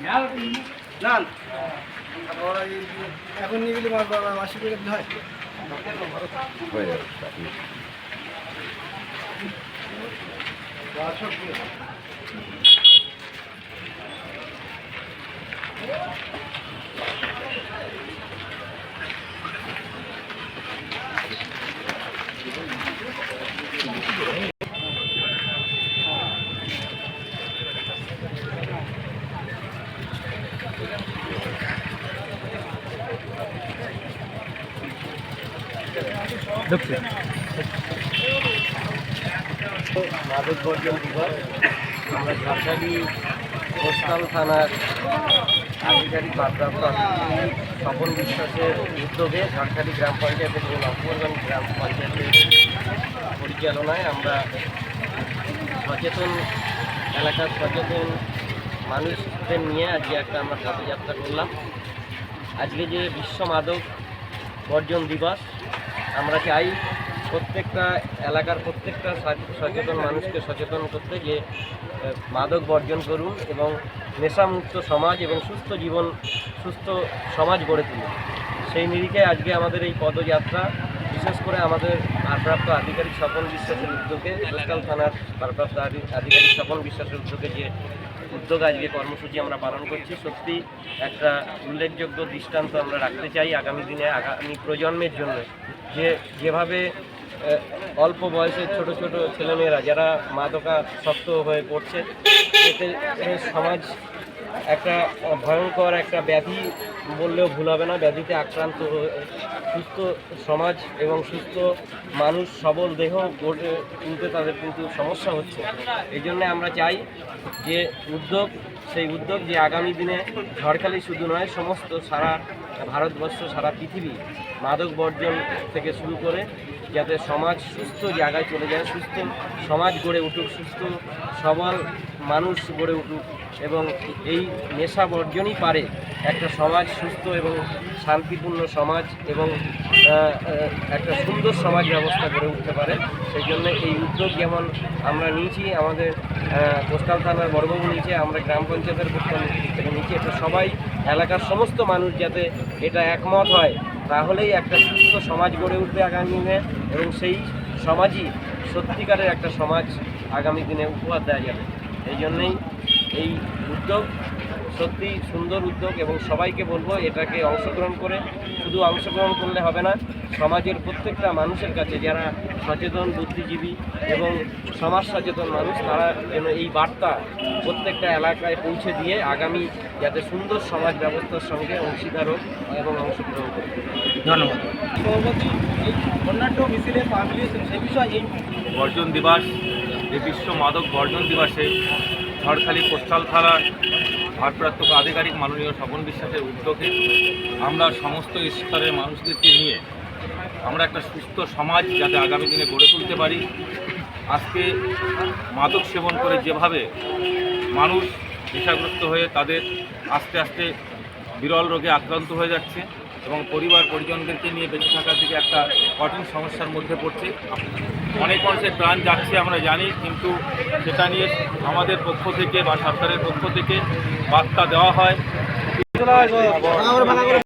না এখন নিয়ে গেলে 80 টাকা দিলে হয়। মাদক বর্জন দিবস আমরা ঝাড়খালি কোস্টাল থানার আধিকারিক ভারপ্রাপ্ত স্বপন বিশ্বাসের উদ্যোগে ঝাড়খালি গ্রাম পঞ্চায়েত এবং অপরগঞ্জ গ্রাম পঞ্চায়েতের পরিচালনায় আমরা সচেতন এলাকার সচেতন মানুষদের নিয়ে আজকে একটা আমরা পদযাত্রা করলাম। আজকে যে বিশ্ব মাদক বর্জন দিবস, আমরা চাই প্রত্যেকটা এলাকার প্রত্যেকটা সচেতন মানুষকে সচেতন করতে যে মাদক বর্জন করুন এবং নেশামুক্ত সমাজ এবং সুস্থ জীবন সুস্থ সমাজ গড়ে তুলুন। সেই নিরিখে আজকে আমাদের এই পদযাত্রা, বিশেষ করে আমাদের ভারপ্রাপ্ত আধিকারিক স্বপন বিশ্বাসের উদ্যোগে, কোস্টাল থানার ভারপ্রাপ্ত আধিকারিক স্বপন বিশ্বাসের উদ্যোগে যে উদ্যোগ আজকে কর্মসূচি আমরা পালন করছি, সত্যি একটা উল্লেখযোগ্য দৃষ্টান্ত আমরা রাখতে চাই আগামী দিনে আগামী প্রজন্মের জন্য। যেভাবে অল্প বয়সের ছোট ছোট ছেলেমেয়েরা যারা মাদকাসক্ত হয়ে পড়ছে, এতে সমাজ একটা ভয়ঙ্কর একটা ব্যাধি বললেও ভুল হবে না, ব্যাধিতে আক্রান্ত হয়ে সুস্থ সমাজ এবং সুস্থ মানুষ সবল দেহ গড়ে তুলতে তাদের কিন্তু সমস্যা হচ্ছে। এই জন্যে আমরা চাই যে সেই উদ্যোগ যে আগামী দিনে ঝড়খালি শুধু নয়, সমস্ত সারা ভারতবর্ষ সারা পৃথিবী মাদক বর্জন থেকে শুরু করে যাতে সমাজ সুস্থ জায়গায় চলে যায়, সুস্থ সমাজ গড়ে উঠুক, সুস্থ সবল মানুষ গড়ে উঠুক এবং এই নেশা বর্জনই পারে একটা সমাজ সুস্থ এবং শান্তিপূর্ণ সমাজ এবং একটা সুন্দর সমাজ ব্যবস্থা গড়ে উঠতে পারে। সেই জন্য এই উদ্যোগ যেমন আমরা নিয়েছি, আমাদের কোস্টাল থানার বড়বাবু নিয়েছে, আমরা গ্রাম পঞ্চায়েতের পক্ষ থেকে নিয়েছি, এটা সবাই এলাকার সমস্ত মানুষ যাতে এটা একমত হয়, তাহলেই একটা সুস্থ সমাজ গড়ে উঠবে আগামী দিনে এবং সেই সমাজই সত্যিকারের একটা সমাজ আগামী দিনে উপহার দেওয়া যাবে। এই জন্যেই এই উদ্যোগ সত্যি সুন্দর উদ্যোগ এবং সবাইকে বলবো এটাকে অংশগ্রহণ করে, শুধু অংশগ্রহণ করলে হবে না, সমাজের প্রত্যেকটা মানুষের কাছে যারা সচেতন বুদ্ধিজীবী এবং সমাজ সচেতন মানুষ, তারা যেন এই বার্তা প্রত্যেকটা এলাকায় পৌঁছে দিয়ে আগামী যাতে সুন্দর সমাজ ব্যবস্থার সঙ্গে অংশীদার হোক এবং অংশগ্রহণ করবে। ধন্যবাদ। সভাপতি এই অন্যান্য মিছিলে পা মিলিয়েছেন, সেই বিষয়ে এই বর্জন দিবস, এই বিশ্ব মাদক বর্জন দিবসে ঝড়খালি কোস্টাল থানার ভারপ্রাপ্ত আধিকারিক মাননীয় স্বপন বিশ্বাসের উদ্যোগে আমরা সমস্ত স্তরের মানুষদেরকে নিয়ে আমরা একটা সুস্থ সমাজ যাতে আগামী দিনে গড়ে তুলতে পারি। আজকে মাদক সেবন করে যেভাবে মানুষ নেশাগ্রস্ত হয়ে তাদের আস্তে আস্তে বিরল রোগে আক্রান্ত হয়ে যাচ্ছে এবং পরিবার পরিজনদেরকে নিয়ে বেঁচে থাকার দিকে একটা কঠিন সমস্যার মধ্যে পড়ছে। অনেক মানুষের প্রাণ যাচ্ছে আমরা জানি, কিন্তু সেটা নিয়ে আমাদের পক্ষ থেকে বা সরকারের পক্ষ থেকে বার্তা দেওয়া হয়।